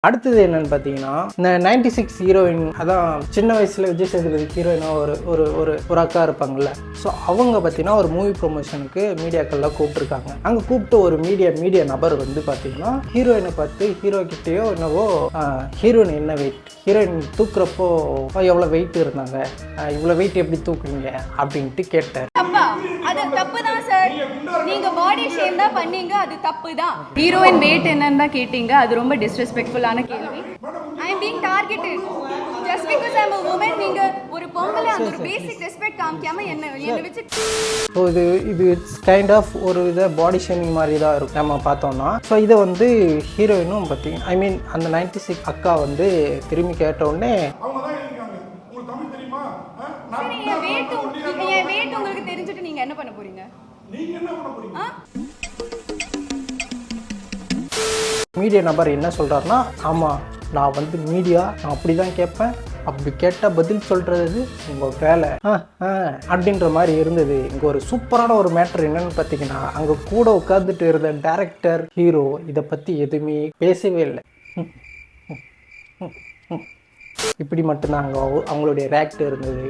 அடுத்தது என்னன்னு பார்த்தீங்கன்னா, இந்த 96 ஹீரோயின், அதான் சின்ன வயசில் விஜய் சேதுபதி ஹீரோயினாக ஒரு அக்கா இருப்பாங்கள்ல. ஸோ அவங்க பார்த்தீங்கன்னா ஒரு மூவி ப்ரொமோஷனுக்கு மீடியாக்கள்லாம் கூப்பிட்டுருக்காங்க. அங்கே கூப்பிட்டு ஒரு மீடியா நபர் வந்து பார்த்தீங்கன்னா ஹீரோயினை பார்த்து ஹீரோ கிட்டேயோ என்னவோ ஹீரோயின் என்ன வெயிட், ஹீரோயின் தூக்குறப்போ எவ்வளோ வெயிட் இருந்தாங்க, இவ்வளோ வெயிட் எப்படி தூக்குறீங்க அப்படின்ட்டு கேட்டார். அது தப்பு தான் சார். நீங்க பாடி ஷேம் தான் பண்ணீங்க, அது தப்பு தான். ஹீரோயின் வெயிட் என்னன்னு தான் கேட்டீங்க, அது ரொம்ப டிஸ்ரெஸ்பெக்ட்ஃபுல்லான கேள்வி. I am being targeted just because I am a woman. நீங்க ஒரு பொம்பளை அந்த ஒரு பேசிக் ரெஸ்பெக்ட் காமிக்காம என்ன வெச்சு. ஸோ இது இட்ஸ் கைண்ட் ஆஃப் ஒரு இதை பாடி ஷேமிங் மாதிரி தான் இருக்கும் நம்ம பார்த்தோம்னா. ஸோ இதை வந்து ஹீரோயினும் பார்த்தீங்கன்னா ஐ மீன் அந்த 96 அக்கா வந்து திரும்பி கேட்ட உடனே உங்களுக்கு தெரிஞ்சுட்டு நீங்க என்ன பண்ண போறீங்க? மீடியா நபர் என்ன சொல்கிறாருன்னா, ஆமாம் நான் வந்து மீடியா நான் அப்படி தான் கேட்பேன், அப்படி கேட்டால் பதில் சொல்கிறது உங்கள் வேலை அப்படின்ற மாதிரி இருந்தது. இங்கே ஒரு சூப்பரான ஒரு மேட்ரு என்னன்னு பார்த்தீங்கன்னா, அங்கே கூட உட்காந்துட்டு இருந்த டைரக்டர் ஹீரோ இதை பற்றி எதுவுமே பேசவே இல்லை. இப்படி மட்டும்தான் அவங்களுடைய ரியாக்ட் இருந்தது.